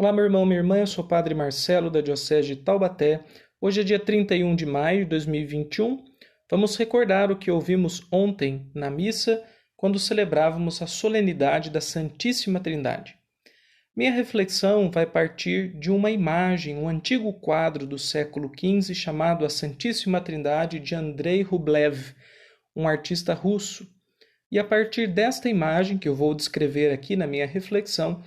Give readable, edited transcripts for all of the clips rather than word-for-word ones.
Olá, meu irmão, minha irmã, eu sou o Padre Marcelo, da Diocese de Taubaté. Hoje é dia 31 de maio de 2021. Vamos recordar o que ouvimos ontem na missa, quando celebrávamos a solenidade da Santíssima Trindade. Minha reflexão vai partir de uma imagem, um antigo quadro do século XV chamado A Santíssima Trindade, de Andrei Rublev, um artista russo. E a partir desta imagem, que eu vou descrever aqui na minha reflexão,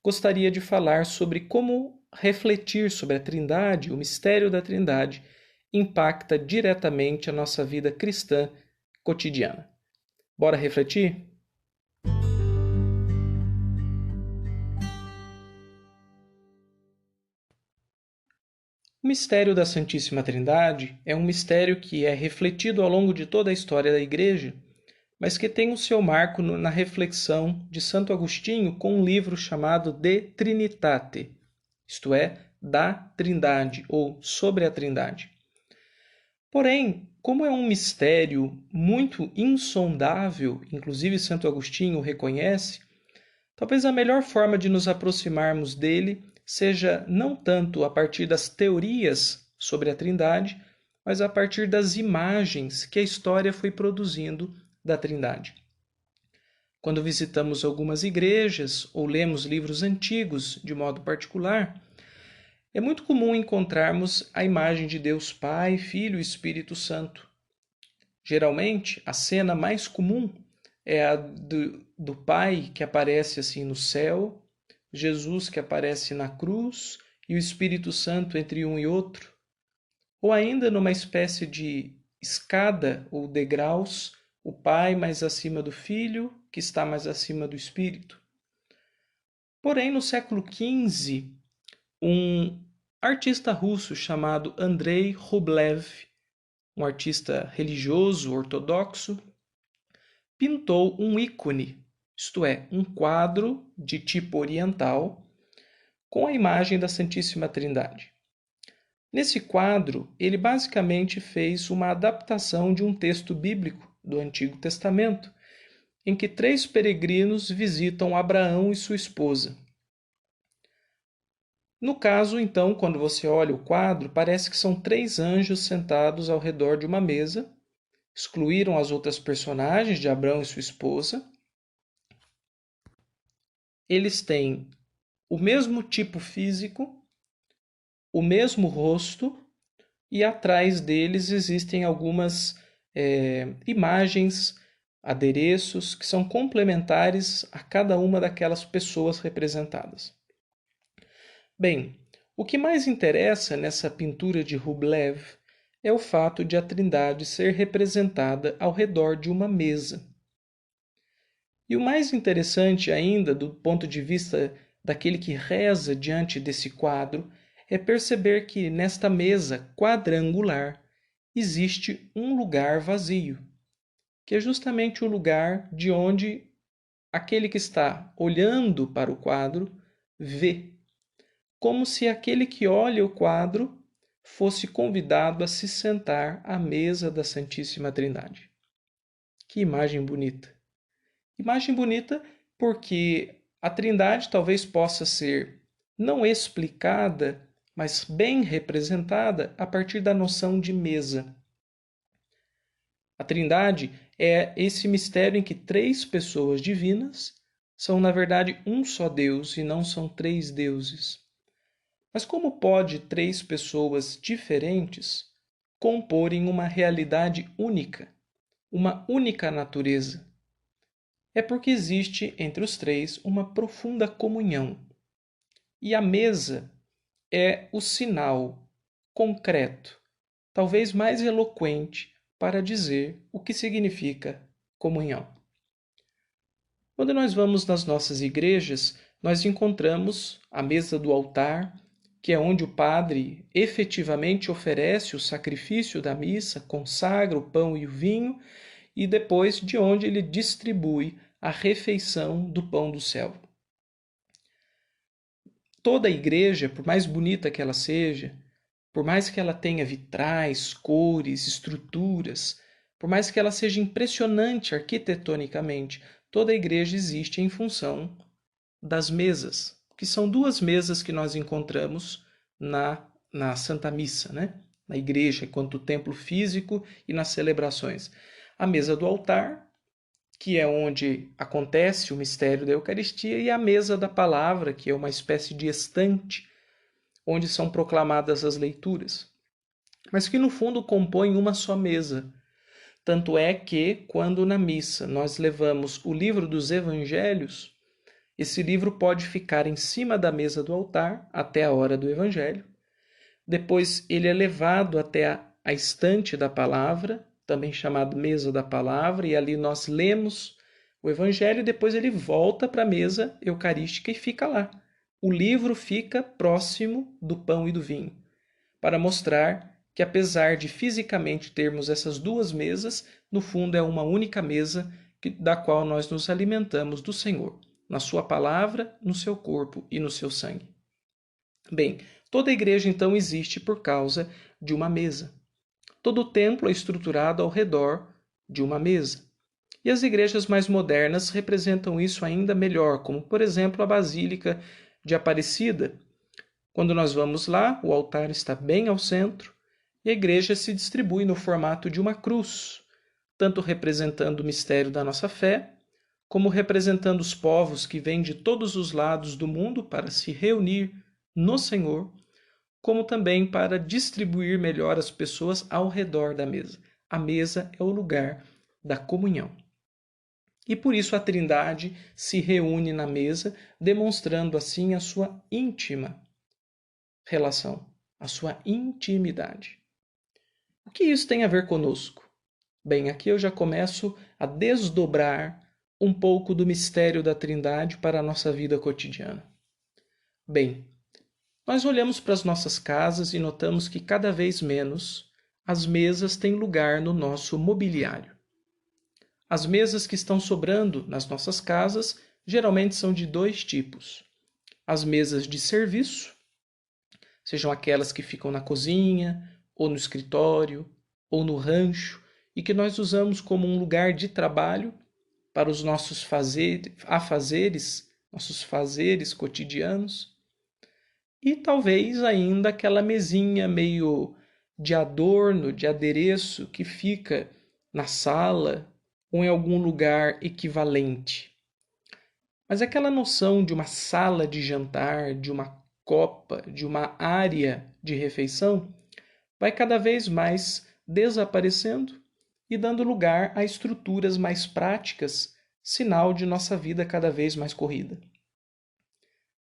gostaria de falar sobre como refletir sobre a Trindade, o mistério da Trindade, impacta diretamente a nossa vida cristã cotidiana. Bora refletir? O mistério da Santíssima Trindade é um mistério que é refletido ao longo de toda a história da Igreja, mas que tem o seu marco na reflexão de Santo Agostinho com um livro chamado De Trinitate, isto é, da Trindade ou sobre a Trindade. Porém, como é um mistério muito insondável, inclusive Santo Agostinho o reconhece, talvez a melhor forma de nos aproximarmos dele seja não tanto a partir das teorias sobre a Trindade, mas a partir das imagens que a história foi produzindo da Trindade. Quando visitamos algumas igrejas ou lemos livros antigos de modo particular, é muito comum encontrarmos a imagem de Deus Pai, Filho e Espírito Santo. Geralmente, a cena mais comum é a do Pai que aparece assim no céu, Jesus que aparece na cruz e o Espírito Santo entre um e outro, ou ainda numa espécie de escada ou degraus, o Pai mais acima do Filho, que está mais acima do Espírito. Porém, no século XV, um artista russo chamado Andrei Rublev, um artista religioso ortodoxo, pintou um ícone, isto é, um quadro de tipo oriental, com a imagem da Santíssima Trindade. Nesse quadro, ele basicamente fez uma adaptação de um texto bíblico do Antigo Testamento, em que 3 peregrinos visitam Abraão e sua esposa. No caso, então, quando você olha o quadro, parece que são 3 anjos sentados ao redor de uma mesa, excluíram as outras personagens de Abraão e sua esposa. Eles têm o mesmo tipo físico, o mesmo rosto, e atrás deles existem algumas imagens, adereços que são complementares a cada uma daquelas pessoas representadas. Bem, o que mais interessa nessa pintura de Rublev é o fato de a Trindade ser representada ao redor de uma mesa. E o mais interessante ainda, do ponto de vista daquele que reza diante desse quadro, é perceber que nesta mesa quadrangular existe um lugar vazio, que é justamente o lugar de onde aquele que está olhando para o quadro vê, como se aquele que olha o quadro fosse convidado a se sentar à mesa da Santíssima Trindade. Que imagem bonita! Imagem bonita porque a Trindade talvez possa ser não explicada, mas bem representada a partir da noção de mesa. A Trindade é esse mistério em que 3 pessoas divinas são, na verdade, um só Deus e não são 3 deuses. Mas como pode 3 pessoas diferentes comporem uma realidade única, uma única natureza? É porque existe entre os 3 uma profunda comunhão. E a mesa é o sinal concreto, talvez mais eloquente, para dizer o que significa comunhão. Quando nós vamos nas nossas igrejas, nós encontramos a mesa do altar, que é onde o padre efetivamente oferece o sacrifício da missa, consagra o pão e o vinho, e depois de onde ele distribui a refeição do pão do céu. Toda a igreja, por mais bonita que ela seja, por mais que ela tenha vitrais, cores, estruturas, por mais que ela seja impressionante arquitetonicamente, toda a igreja existe em função das mesas, que são duas mesas que nós encontramos na Santa Missa, né? Na igreja, enquanto templo físico e nas celebrações. A mesa do altar, que é onde acontece o mistério da Eucaristia, e a mesa da palavra, que é uma espécie de estante, onde são proclamadas as leituras, mas que no fundo compõem uma só mesa. Tanto é que, quando na missa nós levamos o livro dos Evangelhos, esse livro pode ficar em cima da mesa do altar até a hora do Evangelho. Depois ele é levado até a estante da palavra, também chamado mesa da palavra, e ali nós lemos o Evangelho, e depois ele volta para a mesa eucarística e fica lá. O livro fica próximo do pão e do vinho, para mostrar que, apesar de fisicamente termos essas duas mesas, no fundo é uma única mesa da qual nós nos alimentamos do Senhor, na sua palavra, no seu corpo e no seu sangue. Bem, toda a igreja então existe por causa de uma mesa. Todo o templo é estruturado ao redor de uma mesa. E as igrejas mais modernas representam isso ainda melhor, como por exemplo a Basílica de Aparecida. Quando nós vamos lá, o altar está bem ao centro e a igreja se distribui no formato de uma cruz, tanto representando o mistério da nossa fé, como representando os povos que vêm de todos os lados do mundo para se reunir no Senhor, como também para distribuir melhor as pessoas ao redor da mesa. A mesa é o lugar da comunhão. E por isso a Trindade se reúne na mesa, demonstrando assim a sua íntima relação, a sua intimidade. O que isso tem a ver conosco? Bem, aqui eu já começo a desdobrar um pouco do mistério da Trindade para a nossa vida cotidiana. Bem, nós olhamos para as nossas casas e notamos que cada vez menos as mesas têm lugar no nosso mobiliário. As mesas que estão sobrando nas nossas casas geralmente são de dois tipos. As mesas de serviço, sejam aquelas que ficam na cozinha, ou no escritório, ou no rancho, e que nós usamos como um lugar de trabalho para os nossos nossos fazeres cotidianos. E talvez ainda aquela mesinha meio de adorno, de adereço, que fica na sala ou em algum lugar equivalente. Mas aquela noção de uma sala de jantar, de uma copa, de uma área de refeição, vai cada vez mais desaparecendo e dando lugar a estruturas mais práticas, sinal de nossa vida cada vez mais corrida.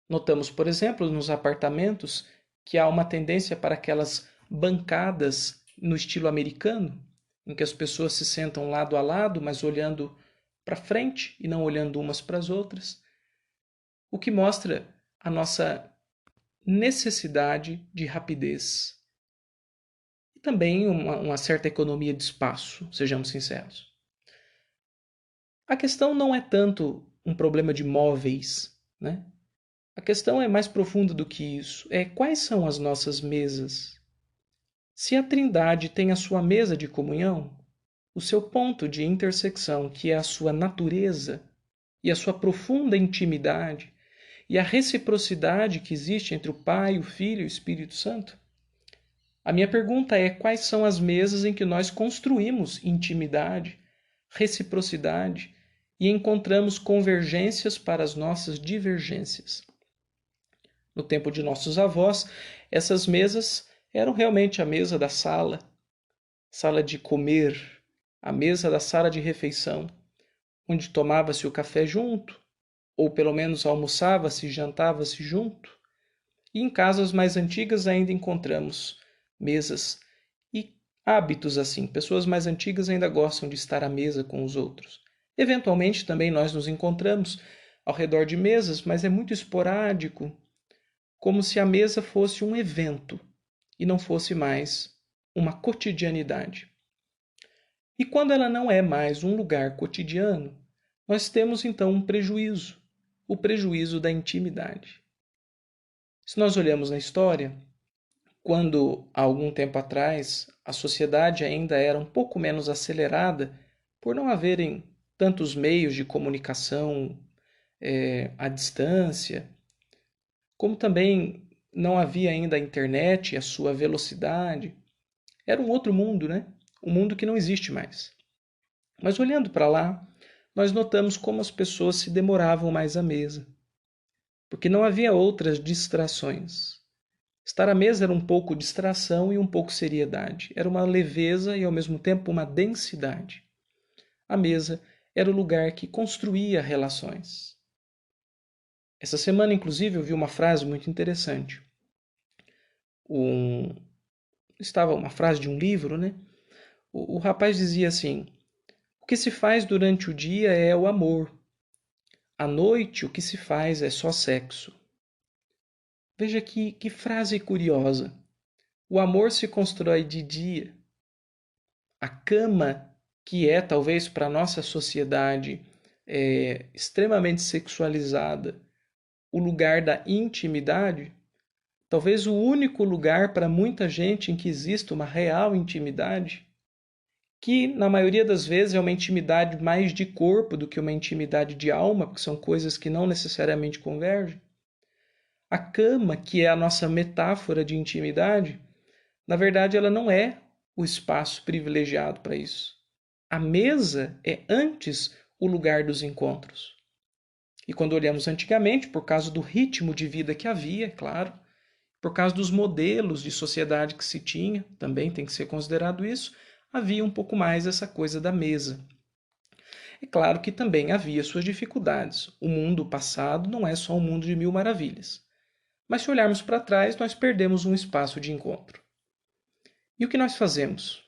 Notamos, por exemplo, nos apartamentos que há uma tendência para aquelas bancadas no estilo americano, em que as pessoas se sentam lado a lado, mas olhando para frente e não olhando umas para as outras, o que mostra a nossa necessidade de rapidez e também uma certa economia de espaço, sejamos sinceros. A questão não é tanto um problema de móveis, né? A questão é mais profunda do que isso. É quais são as nossas mesas? Se a Trindade tem a sua mesa de comunhão, o seu ponto de intersecção, que é a sua natureza e a sua profunda intimidade, e a reciprocidade que existe entre o Pai, o Filho e o Espírito Santo, a minha pergunta é: quais são as mesas em que nós construímos intimidade, reciprocidade e encontramos convergências para as nossas divergências? No tempo de nossos avós, essas mesas eram realmente a mesa da sala, sala de comer, a mesa da sala de refeição, onde tomava-se o café junto, ou pelo menos almoçava-se e jantava-se junto. E em casas mais antigas ainda encontramos mesas e hábitos assim. Pessoas mais antigas ainda gostam de estar à mesa com os outros. Eventualmente também nós nos encontramos ao redor de mesas, mas é muito esporádico, como se a mesa fosse um evento e não fosse mais uma cotidianidade. E quando ela não é mais um lugar cotidiano, nós temos então um prejuízo, o prejuízo da intimidade. Se nós olhamos na história, quando há algum tempo atrás a sociedade ainda era um pouco menos acelerada, por não haverem tantos meios de comunicação à distância, Como também não havia ainda a internet e a sua velocidade. Era um outro mundo, né? Um mundo que não existe mais. Mas olhando para lá, nós notamos como as pessoas se demoravam mais à mesa, porque não havia outras distrações. Estar à mesa era um pouco distração e um pouco seriedade. Era uma leveza e ao mesmo tempo uma densidade. A mesa era o lugar que construía relações. Essa semana, inclusive, eu vi uma frase muito interessante. Um... Estava uma frase de um livro, né? O rapaz dizia assim: o que se faz durante o dia é o amor. À noite, o que se faz é só sexo. Veja que frase curiosa. O amor se constrói de dia. A cama, que é talvez para a nossa sociedade extremamente sexualizada, o lugar da intimidade, talvez o único lugar para muita gente em que exista uma real intimidade, que na maioria das vezes é uma intimidade mais de corpo do que uma intimidade de alma, porque são coisas que não necessariamente convergem. A cama, que é a nossa metáfora de intimidade, na verdade ela não é o espaço privilegiado para isso. A mesa é antes o lugar dos encontros. E quando olhamos antigamente, por causa do ritmo de vida que havia, é claro, por causa dos modelos de sociedade que se tinha, também tem que ser considerado isso, havia um pouco mais essa coisa da mesa. É claro que também havia suas dificuldades. O mundo passado não é só um mundo de mil maravilhas. Mas se olharmos para trás, nós perdemos um espaço de encontro. E o que nós fazemos?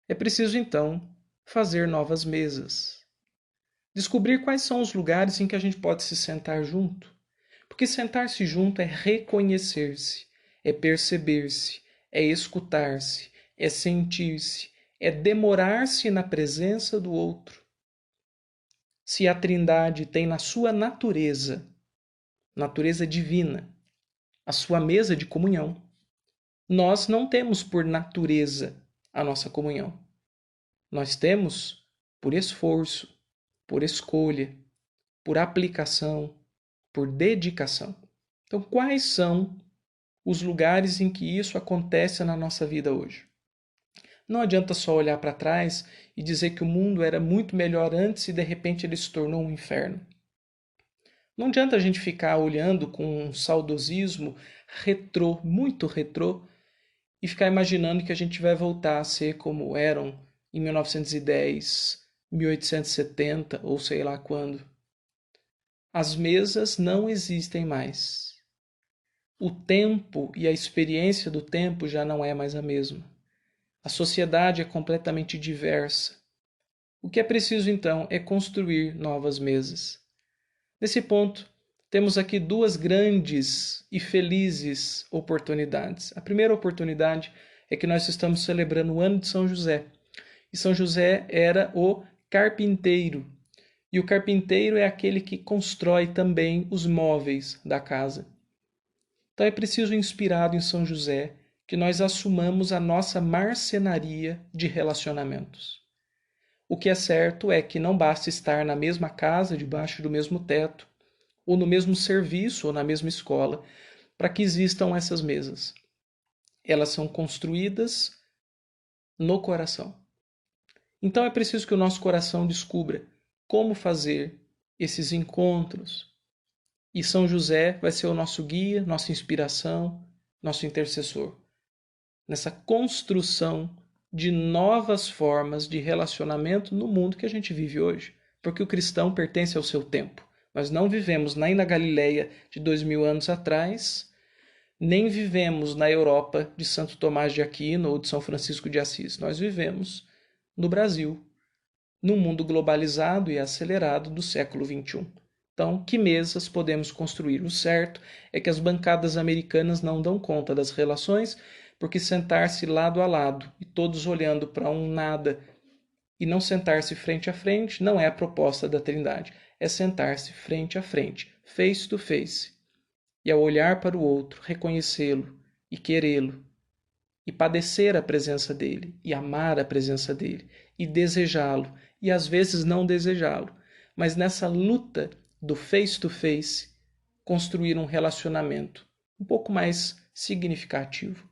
É preciso, então, fazer novas mesas. Descobrir quais são os lugares em que a gente pode se sentar junto. Porque sentar-se junto é reconhecer-se, é perceber-se, é escutar-se, é sentir-se, é demorar-se na presença do outro. Se a Trindade tem na sua natureza, natureza divina, a sua mesa de comunhão, nós não temos por natureza a nossa comunhão. Nós temos por esforço, por escolha, por aplicação, por dedicação. Então, quais são os lugares em que isso acontece na nossa vida hoje? Não adianta só olhar para trás e dizer que o mundo era muito melhor antes e de repente ele se tornou um inferno. Não adianta a gente ficar olhando com um saudosismo retrô, muito retrô, e ficar imaginando que a gente vai voltar a ser como eram em 1910, 1870 ou sei lá quando. As mesas não existem mais. O tempo e a experiência do tempo já não é mais a mesma. A sociedade é completamente diversa. O que é preciso então é construir novas mesas. Nesse ponto, temos aqui duas grandes e felizes oportunidades. A primeira oportunidade é que nós estamos celebrando o ano de São José. E São José era o carpinteiro. E o carpinteiro é aquele que constrói também os móveis da casa. Então é preciso, inspirado em São José, que nós assumamos a nossa marcenaria de relacionamentos. O que é certo é que não basta estar na mesma casa, debaixo do mesmo teto, ou no mesmo serviço, ou na mesma escola, para que existam essas mesas. Elas são construídas no coração. Então é preciso que o nosso coração descubra como fazer esses encontros. E São José vai ser o nosso guia, nossa inspiração, nosso intercessor. Nessa construção de novas formas de relacionamento no mundo que a gente vive hoje. Porque o cristão pertence ao seu tempo. Nós não vivemos nem na Galileia de 2000 anos atrás, nem vivemos na Europa de Santo Tomás de Aquino ou de São Francisco de Assis. Nós vivemos no Brasil, no mundo globalizado e acelerado do século XXI. Então, que mesas podemos construir? O certo é que as bancadas americanas não dão conta das relações, porque sentar-se lado a lado e todos olhando para um nada e não sentar-se frente a frente não é a proposta da Trindade. É sentar-se frente a frente, face to face. E ao olhar para o outro, reconhecê-lo e querê-lo, e padecer a presença dele, e amar a presença dele, e desejá-lo, e às vezes não desejá-lo, mas nessa luta do face to face, construir um relacionamento um pouco mais significativo.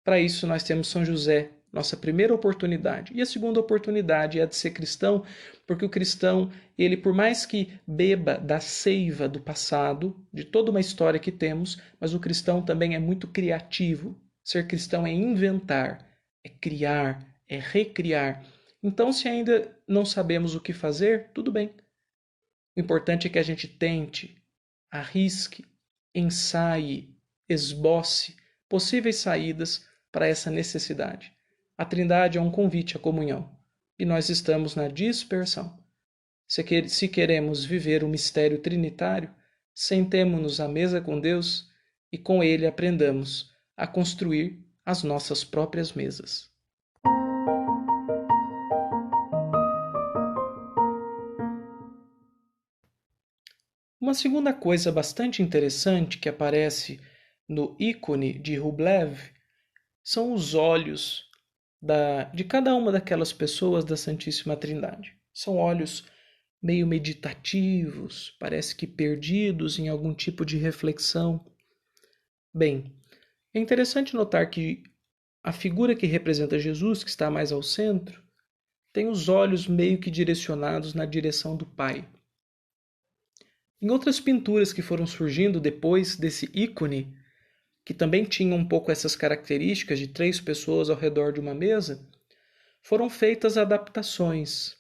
Para isso, nós temos São José, nossa primeira oportunidade. E a segunda oportunidade é a de ser cristão, porque o cristão, ele por mais que beba da seiva do passado, de toda uma história que temos, mas o cristão também é muito criativo. Ser cristão é inventar, é criar, é recriar. Então, se ainda não sabemos o que fazer, tudo bem. O importante é que a gente tente, arrisque, ensaie, esboce possíveis saídas para essa necessidade. A Trindade é um convite à comunhão e nós estamos na dispersão. Se queremos viver o mistério trinitário, sentemo-nos à mesa com Deus e com Ele aprendamos a construir as nossas próprias mesas. Uma segunda coisa bastante interessante que aparece no ícone de Rublev são os olhos de cada uma daquelas pessoas da Santíssima Trindade. São olhos meio meditativos, parece que perdidos em algum tipo de reflexão. Bem, é interessante notar que a figura que representa Jesus, que está mais ao centro, tem os olhos meio que direcionados na direção do Pai. Em outras pinturas que foram surgindo depois desse ícone, que também tinham um pouco essas características de 3 pessoas ao redor de uma mesa, foram feitas adaptações.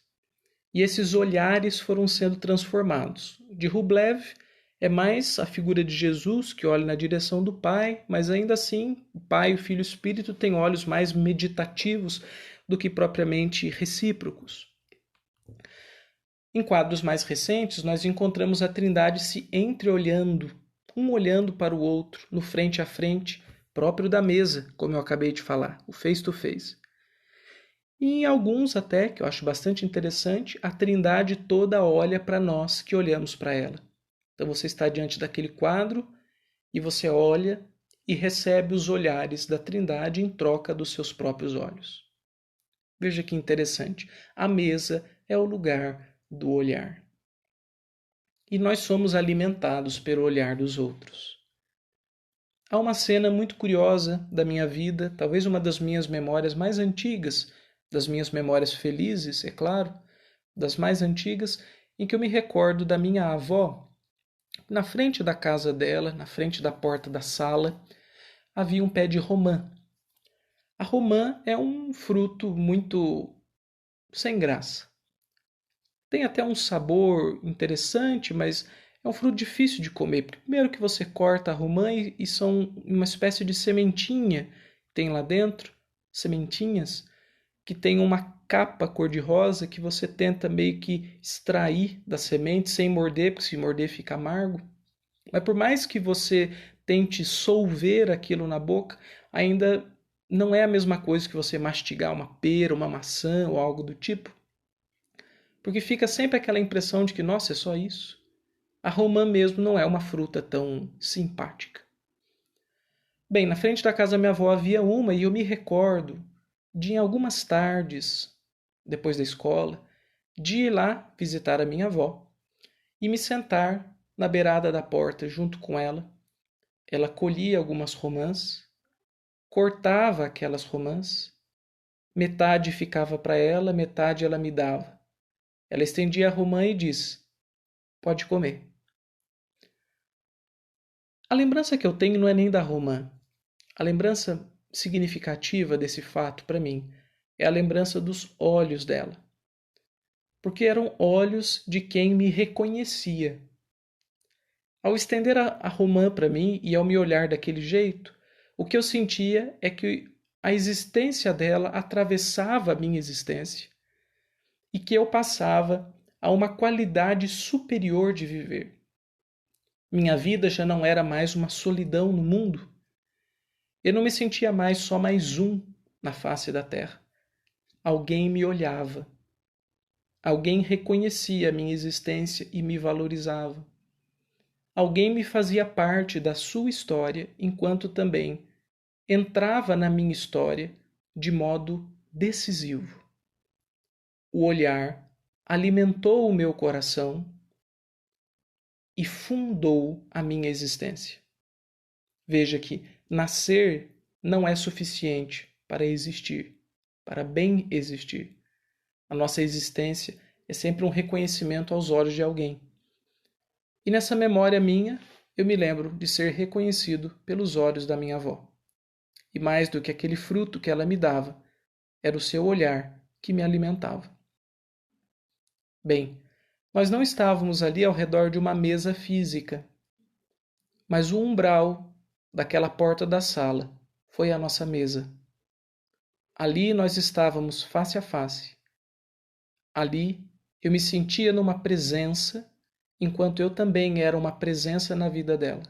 E esses olhares foram sendo transformados. De Rublev é mais a figura de Jesus que olha na direção do Pai, mas ainda assim o Pai, o Filho e o Espírito têm olhos mais meditativos do que propriamente recíprocos. Em quadros mais recentes, nós encontramos a Trindade se entreolhando, um olhando para o outro, no frente a frente, próprio da mesa, como eu acabei de falar, o face to face. E em alguns até, que eu acho bastante interessante, a Trindade toda olha para nós que olhamos para ela. Então você está diante daquele quadro e você olha e recebe os olhares da Trindade em troca dos seus próprios olhos. Veja que interessante. A mesa é o lugar do olhar. E nós somos alimentados pelo olhar dos outros. Há uma cena muito curiosa da minha vida, talvez uma das minhas memórias mais antigas, das minhas memórias felizes, é claro, das mais antigas, em que eu me recordo da minha avó. Na frente da casa dela, na frente da porta da sala, havia um pé de romã. A romã é um fruto muito sem graça. Tem até um sabor interessante, mas é um fruto difícil de comer. Primeiro que você corta a romã e são uma espécie de sementinha que tem lá dentro, sementinhas, que tem uma capa cor-de-rosa que você tenta meio que extrair da semente sem morder, porque se morder fica amargo. Mas por mais que você tente solver aquilo na boca, ainda não é a mesma coisa que você mastigar uma pera, uma maçã ou algo do tipo. Porque fica sempre aquela impressão de que, nossa, é só isso. A romã mesmo não é uma fruta tão simpática. Bem, na frente da casa da minha avó havia uma e eu me recordo de em algumas tardes, depois da escola, de ir lá visitar a minha avó e me sentar na beirada da porta junto com ela. Ela colhia algumas romãs, cortava aquelas romãs, metade ficava para ela, metade ela me dava. Ela estendia a romã e disse: pode comer. A lembrança que eu tenho não é nem da romã. A lembrança significativa desse fato para mim é a lembrança dos olhos dela. Porque eram olhos de quem me reconhecia. Ao estender a romã para mim e ao me olhar daquele jeito, o que eu sentia é que a existência dela atravessava a minha existência e que eu passava a uma qualidade superior de viver. Minha vida já não era mais uma solidão no mundo. Eu não me sentia mais só mais um na face da terra. Alguém me olhava. Alguém reconhecia a minha existência e me valorizava. Alguém me fazia parte da sua história, enquanto também entrava na minha história de modo decisivo. O olhar alimentou o meu coração e fundou a minha existência. Veja que nascer não é suficiente para existir, para bem existir. A nossa existência é sempre um reconhecimento aos olhos de alguém. E nessa memória minha, eu me lembro de ser reconhecido pelos olhos da minha avó. E mais do que aquele fruto que ela me dava, era o seu olhar que me alimentava. Bem, nós não estávamos ali ao redor de uma mesa física, mas o umbral daquela porta da sala foi a nossa mesa. Ali nós estávamos face a face. Ali eu me sentia numa presença, enquanto eu também era uma presença na vida dela.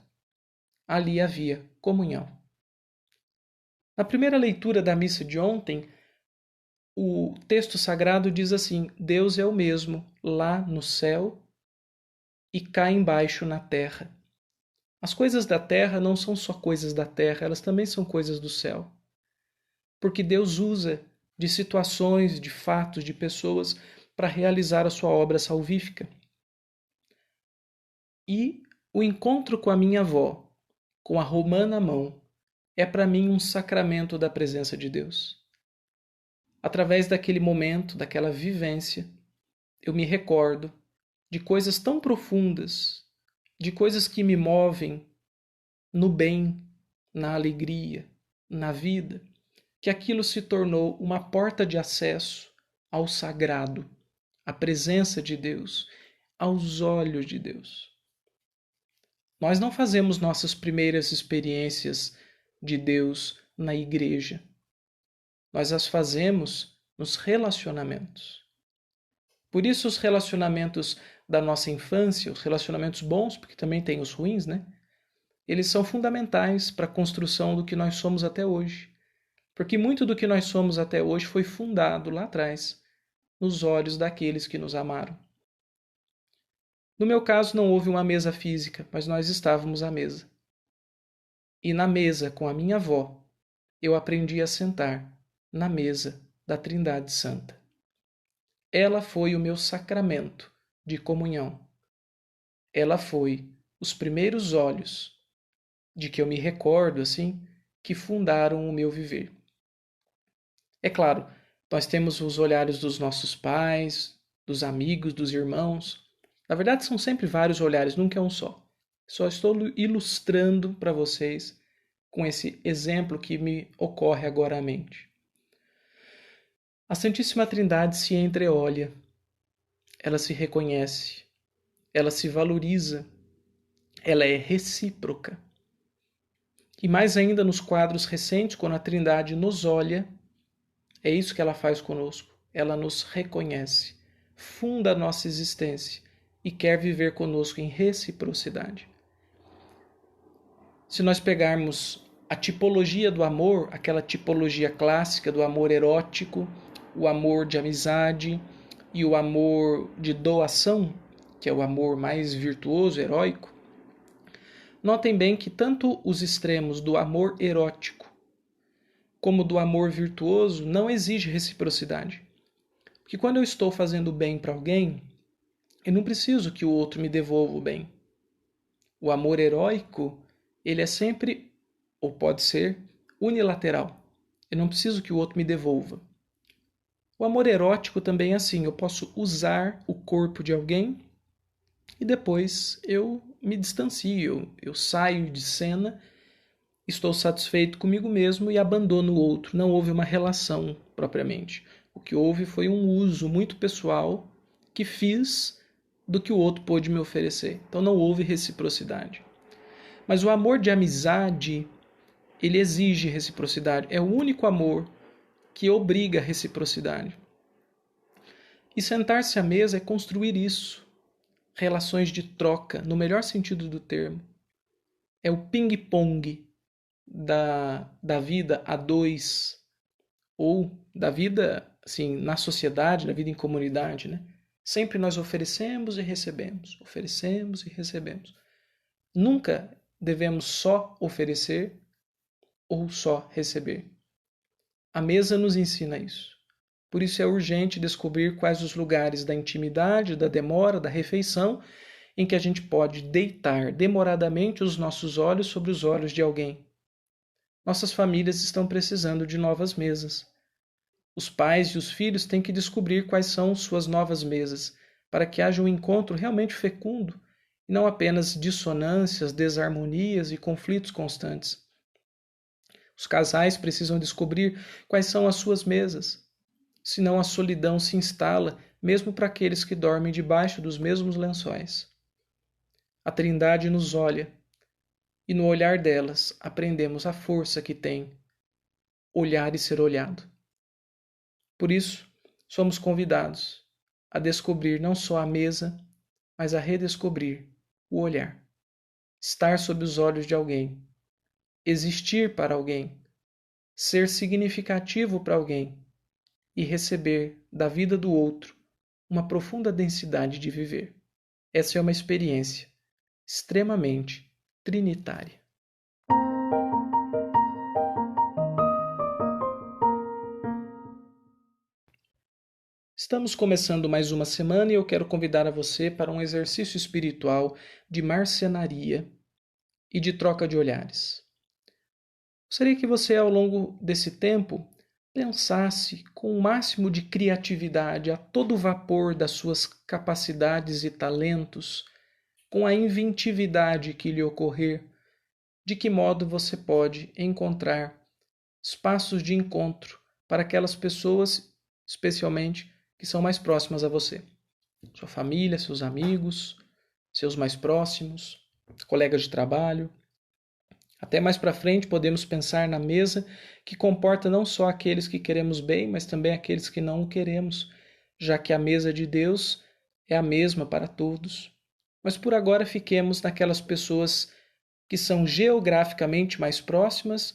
Ali havia comunhão. Na primeira leitura da missa de ontem, o texto sagrado diz assim: Deus é o mesmo lá no céu e cá embaixo na terra. As coisas da terra não são só coisas da terra, elas também são coisas do céu. Porque Deus usa de situações, de fatos, de pessoas para realizar a sua obra salvífica. E o encontro com a minha avó, com a romã na mão, é para mim um sacramento da presença de Deus. Através daquele momento, daquela vivência, eu me recordo de coisas tão profundas, de coisas que me movem no bem, na alegria, na vida, que aquilo se tornou uma porta de acesso ao sagrado, à presença de Deus, aos olhos de Deus. Nós não fazemos nossas primeiras experiências de Deus na igreja. Nós as fazemos nos relacionamentos. Por isso os relacionamentos da nossa infância, os relacionamentos bons, porque também tem os ruins, né? Eles são fundamentais para a construção do que nós somos até hoje. Porque muito do que nós somos até hoje foi fundado lá atrás, nos olhos daqueles que nos amaram. No meu caso, não houve uma mesa física, mas nós estávamos à mesa. E na mesa, com a minha avó, eu aprendi a sentar na mesa da Trindade Santa. Ela foi o meu sacramento de comunhão. Ela foi os primeiros olhos de que eu me recordo, assim, que fundaram o meu viver. É claro, nós temos os olhares dos nossos pais, dos amigos, dos irmãos. Na verdade, são sempre vários olhares, nunca é um só. Só estou ilustrando para vocês com esse exemplo que me ocorre agora à mente. A Santíssima Trindade se entreolha, ela se reconhece, ela se valoriza, ela é recíproca. E mais ainda nos quadros recentes, quando a Trindade nos olha, é isso que ela faz conosco. Ela nos reconhece, funda a nossa existência e quer viver conosco em reciprocidade. Se nós pegarmos a tipologia do amor, aquela tipologia clássica do amor erótico, o amor de amizade e o amor de doação, que é o amor mais virtuoso, heróico, notem bem que tanto os extremos do amor erótico como do amor virtuoso não exige reciprocidade. Porque quando eu estou fazendo bem para alguém, eu não preciso que o outro me devolva o bem. O amor heróico, ele é sempre, ou pode ser, unilateral. Eu não preciso que o outro me devolva. O amor erótico também é assim, eu posso usar o corpo de alguém e depois eu me distancio, eu saio de cena, estou satisfeito comigo mesmo e abandono o outro. Não houve uma relação propriamente. O que houve foi um uso muito pessoal que fiz do que o outro pôde me oferecer. Então não houve reciprocidade. Mas o amor de amizade, ele exige reciprocidade. É o único amor que obriga a reciprocidade. E sentar-se à mesa é construir isso. Relações de troca, no melhor sentido do termo. É o ping-pong da vida a dois, ou da vida assim, na sociedade, da vida em comunidade, né? Sempre nós oferecemos e recebemos, oferecemos e recebemos. Nunca devemos só oferecer ou só receber. A mesa nos ensina isso. Por isso é urgente descobrir quais os lugares da intimidade, da demora, da refeição em que a gente pode deitar demoradamente os nossos olhos sobre os olhos de alguém. Nossas famílias estão precisando de novas mesas. Os pais e os filhos têm que descobrir quais são suas novas mesas, para que haja um encontro realmente fecundo e não apenas dissonâncias, desarmonias e conflitos constantes. Os casais precisam descobrir quais são as suas mesas, senão a solidão se instala mesmo para aqueles que dormem debaixo dos mesmos lençóis. A Trindade nos olha, e no olhar delas aprendemos a força que tem olhar e ser olhado. Por isso, somos convidados a descobrir não só a mesa, mas a redescobrir o olhar. Estar sob os olhos de alguém, existir para alguém, ser significativo para alguém e receber da vida do outro uma profunda densidade de viver. Essa é uma experiência extremamente trinitária. Estamos começando mais uma semana e eu quero convidar a você para um exercício espiritual de marcenaria e de troca de olhares. Gostaria que você, ao longo desse tempo, pensasse com o máximo de criatividade, a todo vapor das suas capacidades e talentos, com a inventividade que lhe ocorrer, de que modo você pode encontrar espaços de encontro para aquelas pessoas, especialmente, que são mais próximas a você. Sua família, seus amigos, seus mais próximos, colegas de trabalho. Até mais para frente podemos pensar na mesa que comporta não só aqueles que queremos bem, mas também aqueles que não o queremos, já que a mesa de Deus é a mesma para todos. Mas por agora fiquemos naquelas pessoas que são geograficamente mais próximas,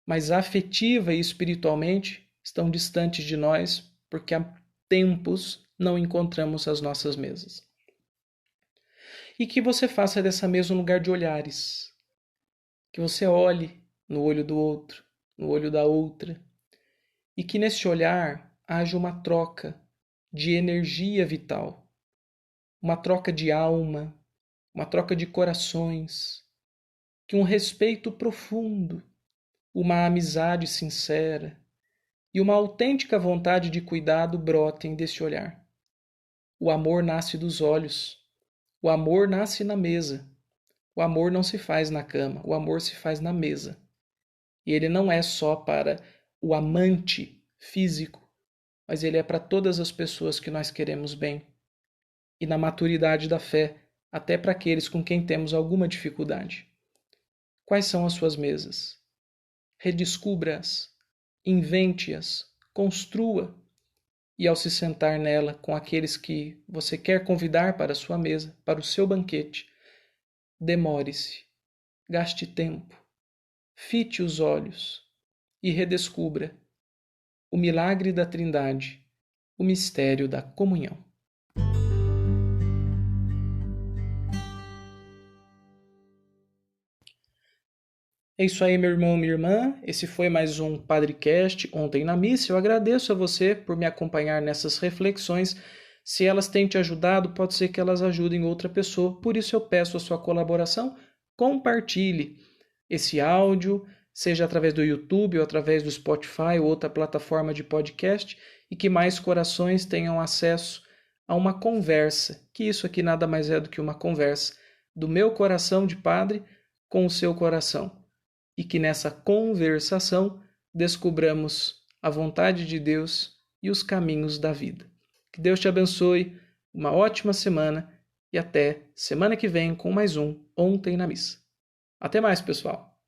mas afetiva e espiritualmente estão distantes de nós, porque há tempos não encontramos as nossas mesas. E que você faça dessa mesa um lugar de olhares, que você olhe no olho do outro, no olho da outra, e que nesse olhar haja uma troca de energia vital, uma troca de alma, uma troca de corações, que um respeito profundo, uma amizade sincera e uma autêntica vontade de cuidado brotem desse olhar. O amor nasce dos olhos, o amor nasce na mesa. O amor não se faz na cama, o amor se faz na mesa. E ele não é só para o amante físico, mas ele é para todas as pessoas que nós queremos bem. E na maturidade da fé, até para aqueles com quem temos alguma dificuldade. Quais são as suas mesas? Redescubra-as, invente-as, construa. E ao se sentar nela com aqueles que você quer convidar para a sua mesa, para o seu banquete, demore-se, gaste tempo, fite os olhos e redescubra o milagre da Trindade, o mistério da comunhão. É isso aí, meu irmão, minha irmã. Esse foi mais um Padrecast Ontem na Missa. Eu agradeço a você por me acompanhar nessas reflexões. Se elas têm te ajudado, pode ser que elas ajudem outra pessoa. Por isso eu peço a sua colaboração. Compartilhe esse áudio, seja através do YouTube ou através do Spotify ou outra plataforma de podcast, e que mais corações tenham acesso a uma conversa, que isso aqui nada mais é do que uma conversa do meu coração de padre com o seu coração. E que nessa conversação descubramos a vontade de Deus e os caminhos da vida. Que Deus te abençoe, uma ótima semana e até semana que vem com mais um Ontem na Missa. Até mais, pessoal!